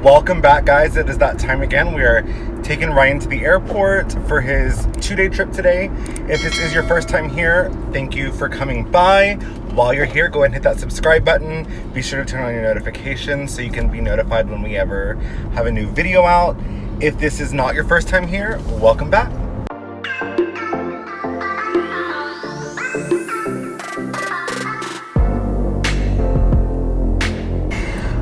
Welcome back, guys. It is that time again. We are taking Ryan to the airport for his 2-day trip today. If this is your first time here, thank you for coming by. While you're here, go ahead and hit that subscribe button. Be sure to turn on your notifications so you can be notified when we ever have a new video out. If this is not your first time here, welcome back.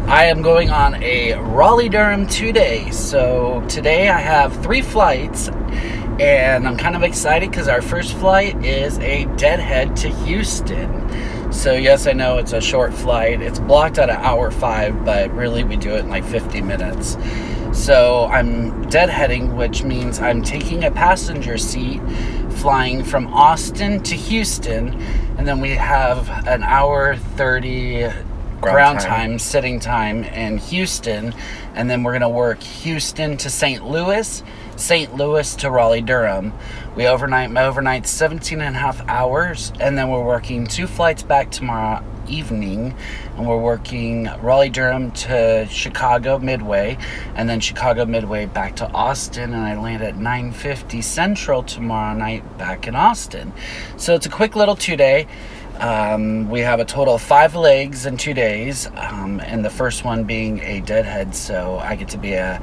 I am going on a Raleigh-Durham 2-day. So today I have 3 flights, and I'm kind of excited because our first flight is a deadhead to Houston. So yes, I know it's a short flight. It's blocked at 1:05, but really we do it in like 50 minutes. So I'm deadheading, which means I'm taking a passenger seat flying from Austin to Houston, and then we have an hour 30 ground time, sitting time in Houston, and then we're going to work Houston to St. Louis to Raleigh-Durham. My overnight's 17 and a half hours, and then we're working 2 flights back tomorrow evening, and we're working Raleigh-Durham to Chicago Midway, and then Chicago Midway back to Austin, and I land at 9:50 Central tomorrow night back in Austin. So it's a quick little 2-day. We have a total of 5 legs in 2 days, and the first one being a deadhead, so I get to be a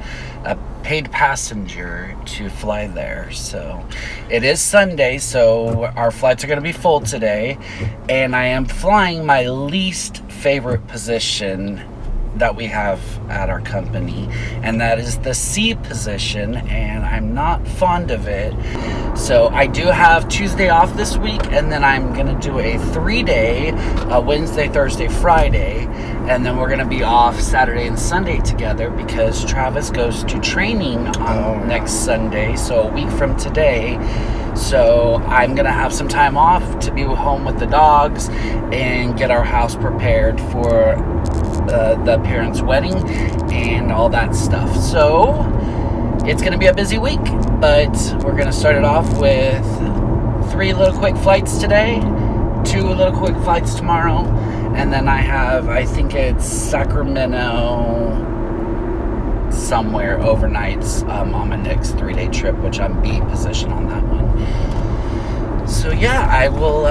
paid passenger to fly there. So it is Sunday, so our flights are going to be full today, and I am flying my least favorite position that we have at our company, and that is the C position, and I'm not fond of it. So I do have Tuesday off this week, and then I'm gonna do a 3-day Wednesday, Thursday, Friday, and then we're gonna be off Saturday and Sunday together because Travis goes to training on next Sunday, so a week from today. So I'm gonna have some time off to be home with the dogs and get our house prepared for the parents' wedding and all that stuff. So it's gonna be a busy week, but we're gonna start it off with 3 little quick flights today, 2 little quick flights tomorrow, and then I think it's Sacramento somewhere overnights on my next 3-day trip, which I'm B position on that one. So yeah, I will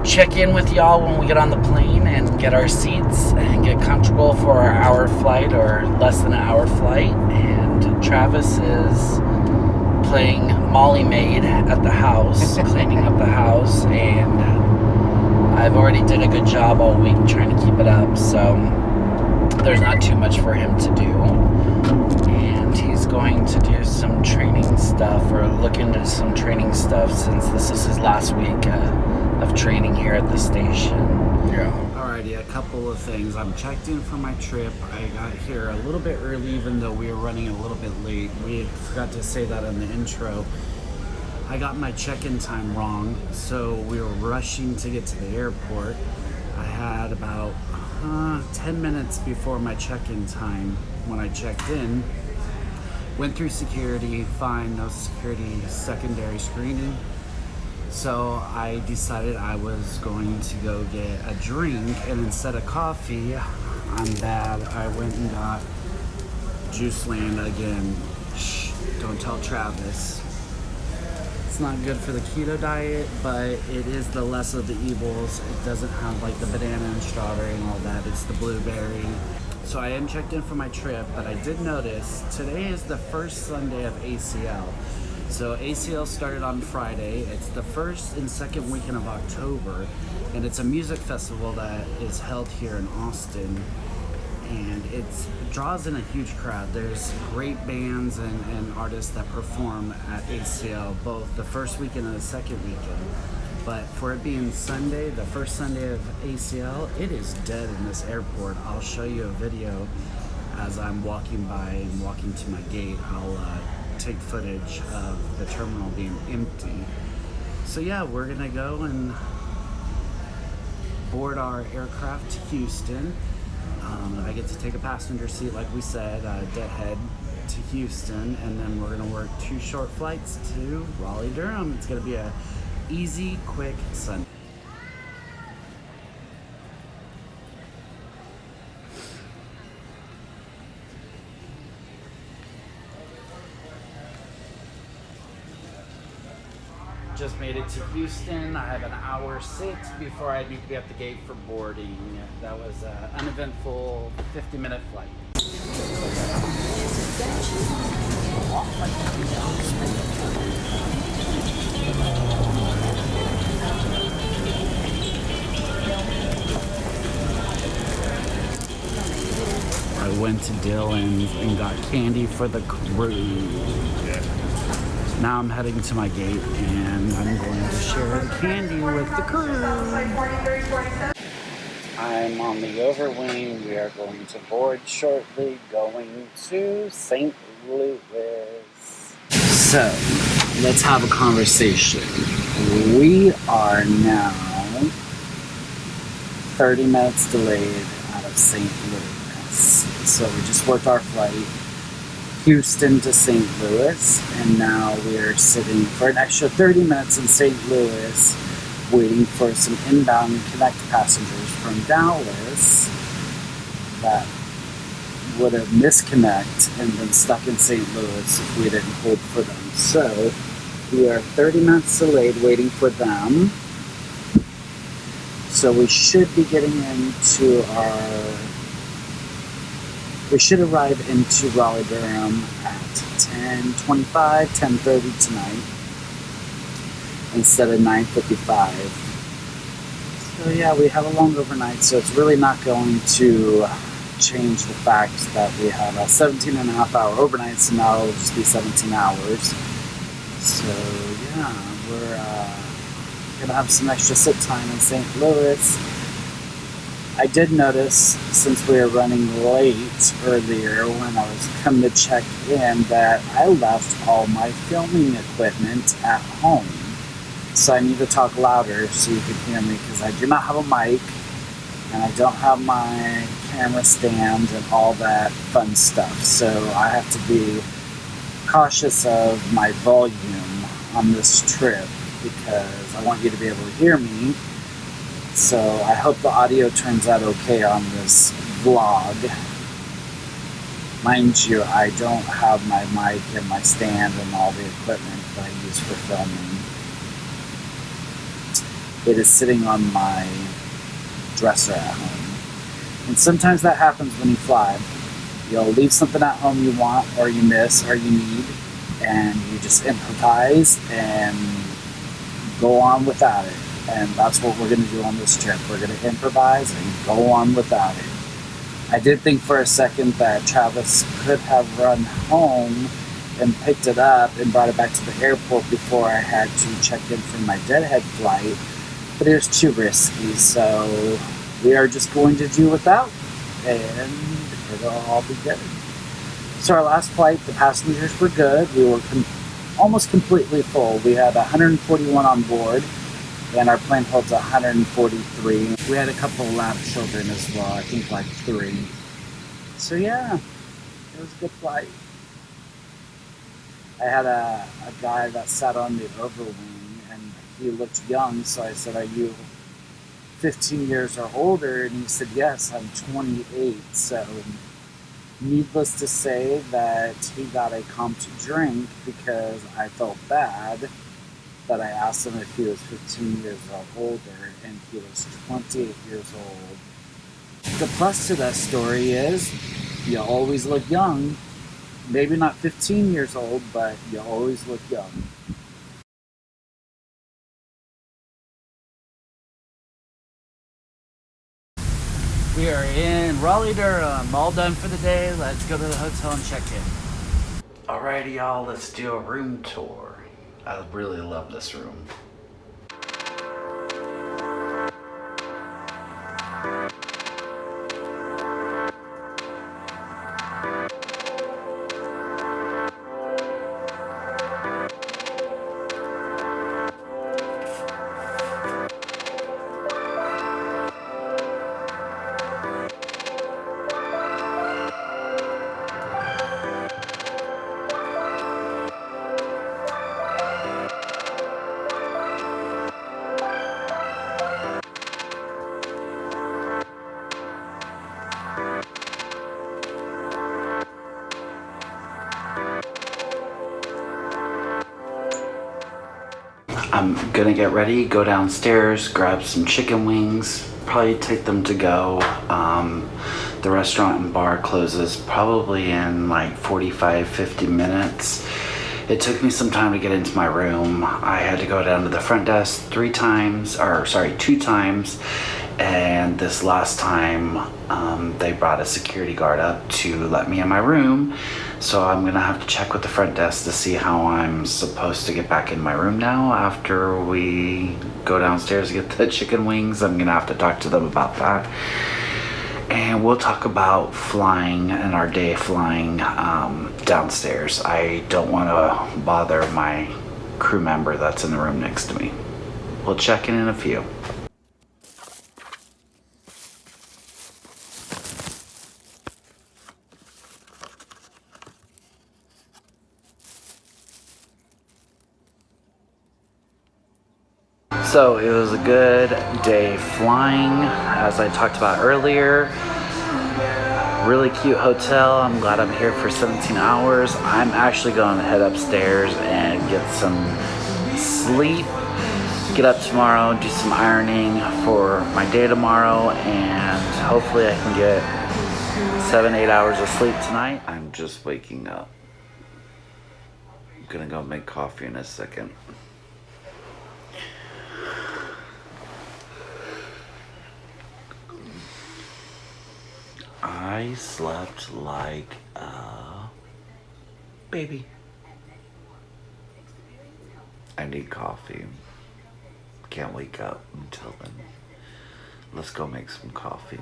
check in with y'all when we get on the plane and get our seats and get comfortable for our hour flight or less than an hour flight. And Travis is playing Molly Maid at the house, cleaning up the house, and I've already did a good job all week trying to keep it up, so there's not too much for him to do. And he's going to do some training stuff, or look into some training stuff, since this is his last week of training here at the station. Yeah. Alrighty, a couple of things. I'm checked in for my trip. I got here a little bit early, even though we were running a little bit late. We forgot to say that in the intro. I got my check-in time wrong, so we were rushing to get to the airport. I had about 10 minutes before my check-in time when I checked in. Went through security, fine, no security secondary screening. So I decided I was going to go get a drink, and instead of coffee, I'm bad, I went and got Juice Land again. Shh, don't tell Travis. It's not good for the keto diet, but it is the less of the evils. It doesn't have like the banana and strawberry and all that. It's the blueberry. So I am checked in for my trip, but I did notice today is the first Sunday of ACL. So ACL started on Friday. It's the first and second weekend of October, and it's a music festival that is held here in Austin, and it draws in a huge crowd. There's great bands and artists that perform at ACL, both the first weekend and the second weekend. But for it being Sunday, the first Sunday of ACL, it is dead in this airport. I'll show you a video as I'm walking by and walking to my gate. I'll take footage of the terminal being empty. So yeah, we're gonna go and board our aircraft to Houston. I get to take a passenger seat, like we said, deadhead to Houston, and then we're gonna work 2 short flights to Raleigh-Durham. It's gonna be a easy, quick Sunday. Just made it to Houston. I have an hour 6 before I need to be at the gate for boarding. That was an uneventful 50-minute flight. I went to Dylan's and got candy for the crew. Now I'm heading to my gate and I'm going to share the candy with the crew. I'm on the overwing. We are going to board shortly, going to St. Louis. So, let's have a conversation. We are now 30 minutes delayed out of St. Louis. So we just worked our flight, Houston to St. Louis, and now we're sitting for an extra 30 minutes in St. Louis, waiting for some inbound Connect passengers from Dallas that would have misconnect and been stuck in St. Louis if we didn't hold for them. So we are 30 minutes delayed waiting for them. So we should be getting into we should arrive into Raleigh-Durham at 10:25, 10:30 tonight instead of 9:55. So yeah, we have a long overnight, so it's really not going to change the fact that we have a 17 and a half hour overnight, so now it'll just be 17 hours. So yeah, we're gonna have some extra sit time in St. Louis. I did notice, since we were running late earlier when I was coming to check in, that I left all my filming equipment at home. So I need to talk louder so you can hear me, because I do not have a mic, and I don't have my camera stand and all that fun stuff. So I have to be cautious of my volume on this trip, because I want you to be able to hear me. So I hope the audio turns out okay on this vlog. Mind you, I don't have my mic and my stand and all the equipment that I use for filming. It is sitting on my dresser at home. And sometimes that happens when you fly. You'll leave something at home you want, or you miss, or you need, and you just improvise and go on without it. And that's what we're going to do on this trip. We're going to improvise and go on without it. I did think for a second that Travis could have run home and picked it up and brought it back to the airport before I had to check in for my deadhead flight, but it was too risky, so we are just going to do without, and it'll all be good. So our last flight, the passengers were good. We were almost completely full. We had 141 on board, and our plane holds 143. We had a couple of lap children as well, I think like 3. So yeah, it was a good flight. I had a guy that sat on the overwing, and he looked young, so I said, "Are you 15 years or older?" And he said, "Yes, I'm 28. So needless to say that he got a comp to drink, because I felt bad that I asked him if he was 15 years or older, and he was 28 years old. The plus to that story is you always look young. Maybe not 15 years old, but you always look young. We are in Raleigh-Durham, all done for the day. Let's go to the hotel and check in. Alrighty, y'all, let's do a room tour. I really love this room. I'm gonna get ready, go downstairs, grab some chicken wings, probably take them to go. The restaurant and bar closes probably in like 45-50 minutes. It took me some time to get into my room. I had to go down to the front desk two times, and this last time they brought a security guard up to let me in my room. So I'm gonna have to check with the front desk to see how I'm supposed to get back in my room now after we go downstairs to get the chicken wings. I'm gonna have to talk to them about that. And we'll talk about flying and our day flying downstairs. I don't want to bother my crew member that's in the room next to me. We'll check in a few. So it was a good day flying, as I talked about earlier. Really cute hotel. I'm glad I'm here for 17 hours. I'm actually going to head upstairs and get some sleep. Get up tomorrow, do some ironing for my day tomorrow, and hopefully I can get 7-8 hours of sleep tonight. I'm just waking up. I'm gonna go make coffee in a second. I slept like a baby. I need coffee. Can't wake up until then. Let's go make some coffee.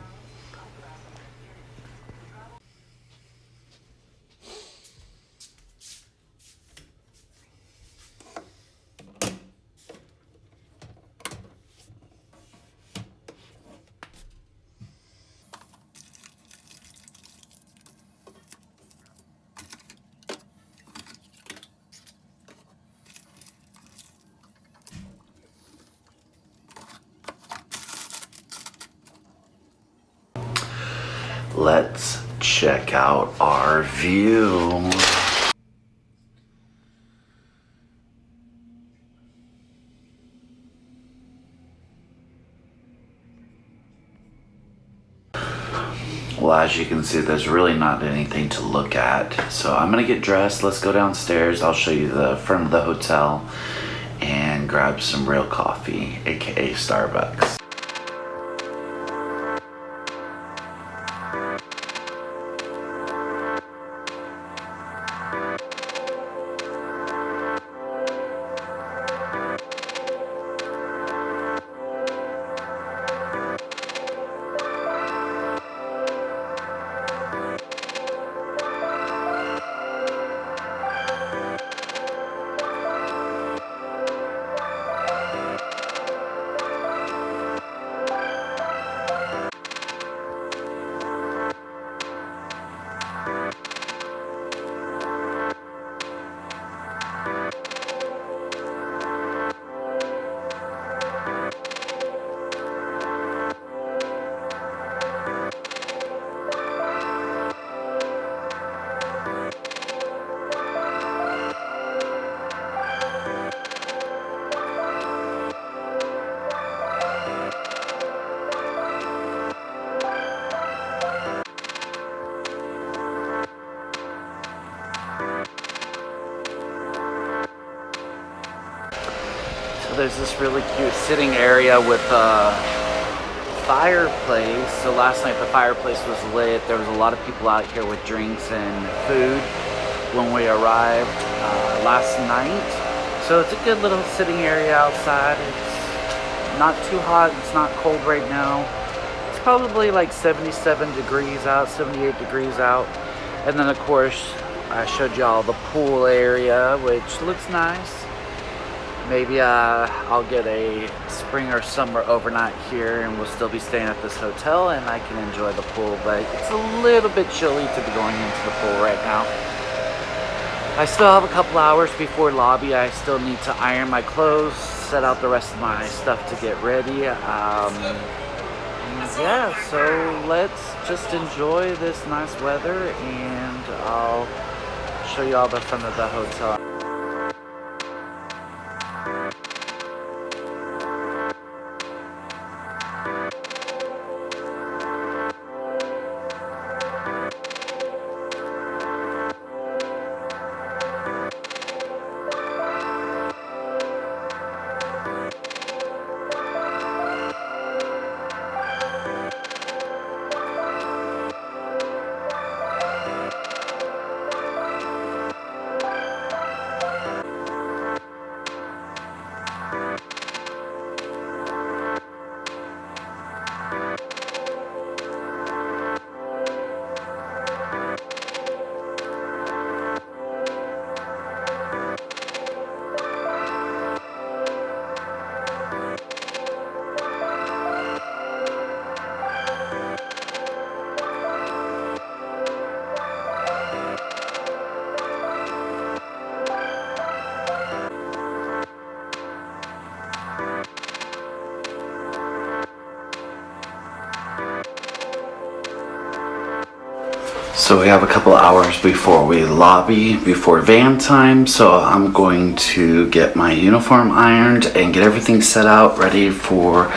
Let's check out our view. Well, as you can see, there's really not anything to look at. So I'm gonna get dressed. Let's go downstairs. I'll show you the front of the hotel and grab some real coffee, aka Starbucks. There's this really cute sitting area with a fireplace. So last night the fireplace was lit. There was a lot of people out here with drinks and food when we arrived last night. So it's a good little sitting area outside. It's not too hot, it's not cold right now. It's probably like 77 degrees out, 78 degrees out. And then of course I showed y'all the pool area, which looks nice. Maybe I'll get a spring or summer overnight here and we'll still be staying at this hotel and I can enjoy the pool, but it's a little bit chilly to be going into the pool right now. I still have a couple hours before lobby. I still need to iron my clothes, set out the rest of my stuff to get ready. Yeah, so let's just enjoy this nice weather and I'll show you all the front of the hotel. So we have a couple hours before we lobby, before van time, so I'm going to get my uniform ironed and get everything set out, ready for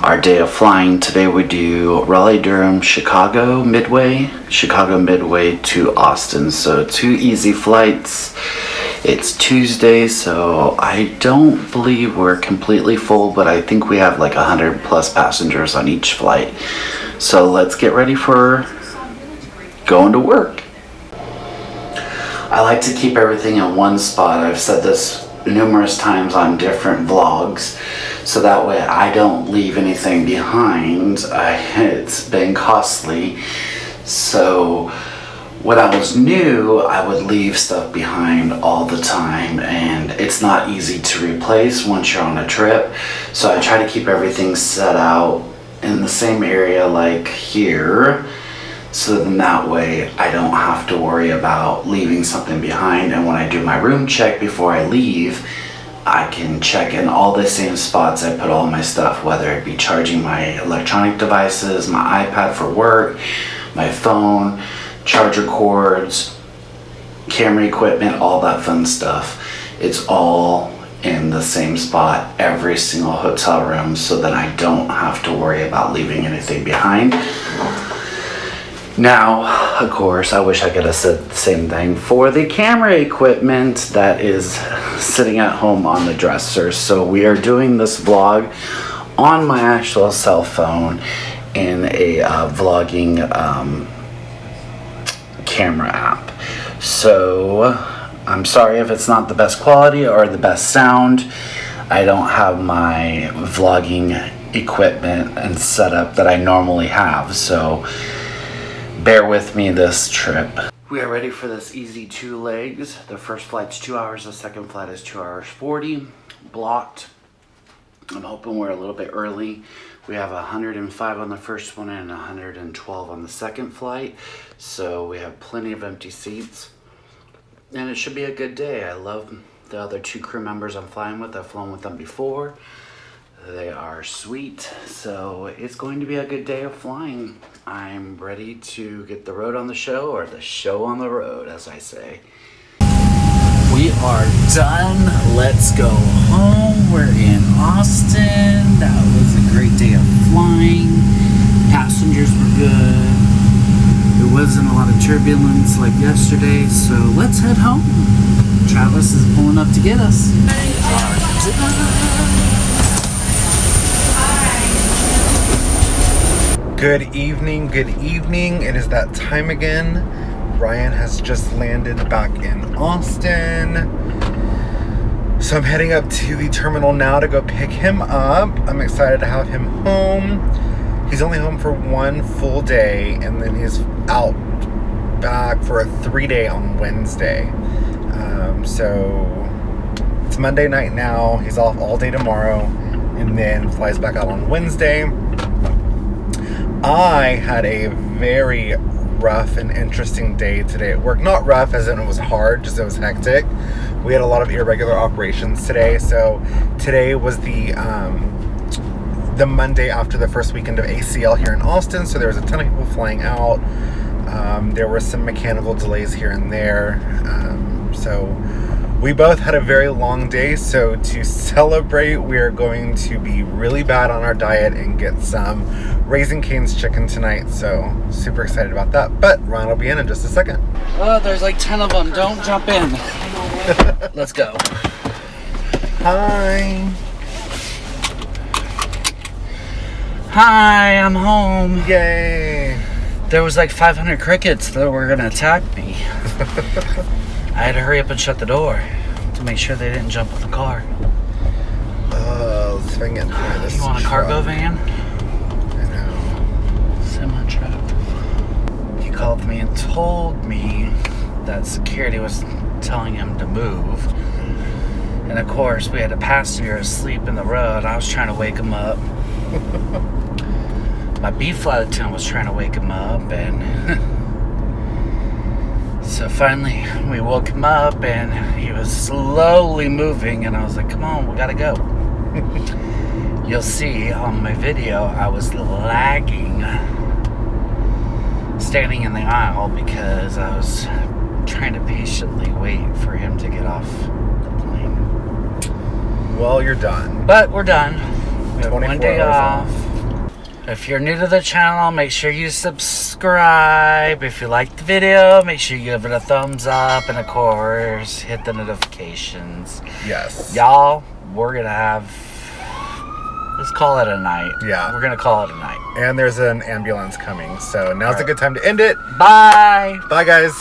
our day of flying. Today we do Raleigh-Durham, Chicago Midway to Austin. So 2 easy flights. It's Tuesday, so I don't believe we're completely full, but I think we have like 100 plus passengers on each flight. So let's get ready for going to work. I like to keep everything in one spot. I've said this numerous times on different vlogs, so that way I don't leave anything behind. It's been costly. So when I was new, I would leave stuff behind all the time, and it's not easy to replace once you're on a trip. So I try to keep everything set out in the same area like here, so then that way I don't have to worry about leaving something behind. And when I do my room check before I leave, I can check in all the same spots I put all my stuff, whether it be charging my electronic devices, my iPad for work, my phone, charger cords, camera equipment, all that fun stuff. It's all in the same spot, every single hotel room, so that I don't have to worry about leaving anything behind. Now, of course, I wish I could have said the same thing for the camera equipment that is sitting at home on the dresser. So we are doing this vlog on my actual cell phone in a vlogging camera app. So I'm sorry if it's not the best quality or the best sound. I don't have my vlogging equipment and setup that I normally have, so bear with me this trip. We are ready for this easy 2 legs. The first flight's 2 hours, the second flight is 2 hours 40, blocked. I'm hoping we're a little bit early. We have 105 on the first one and 112 on the second flight, so we have plenty of empty seats, and it should be a good day. I love the other 2 crew members I'm flying with. I've flown with them before. They are sweet, so it's going to be a good day of flying. I'm ready to get the road on the show, or the show on the road, as I say. We are done. Let's go home. We're in Austin. That was a great day of flying. Passengers were good. There wasn't a lot of turbulence like yesterday, so let's head home. Travis is pulling up to get us. Good evening, good evening. It is that time again. Ryan has just landed back in Austin. So I'm heading up to the terminal now to go pick him up. I'm excited to have him home. He's only home for 1 full day, and then he's out back for a 3-day on Wednesday. So it's Monday night now. He's off all day tomorrow, and then flies back out on Wednesday. I had a very rough and interesting day today at work. Not rough as in it was hard, just it was hectic. We had a lot of irregular operations today. So today was the Monday after the first weekend of ACL here in Austin. So there was a ton of people flying out. There were some mechanical delays here and there. So we both had a very long day. So to celebrate, we are going to be really bad on our diet and get some Raising Cane's chicken tonight, so super excited about that. But Ron will be in just a second. Oh, there's like 10 of them. Don't jump in. Let's go. Hi. Hi, I'm home. Yay. There was like 500 crickets that were gonna attack me. I had to hurry up and shut the door to make sure they didn't jump on the car. Let's see if I can get through this. You want a cargo van? Semi-truck. He called me and told me that security was telling him to move. And of course, we had a passenger asleep in the road. I was trying to wake him up. My B flight attendant was trying to wake him up, and so finally we woke him up, and he was slowly moving, and I was like, come on, we gotta go. You'll see on my video I was lagging. standing in the aisle because I was trying to patiently wait for him to get off the plane. Well, you're done. But we're done. We have 24 one day hours off. If you're new to the channel, make sure you subscribe. If you like the video, make sure you give it a thumbs up. And of course, hit the notifications. Yes. Y'all, we're going to have... Let's call it a night. Yeah. We're going to call it a night. And there's an ambulance coming. So now's a good time to end it. Bye. Bye, guys.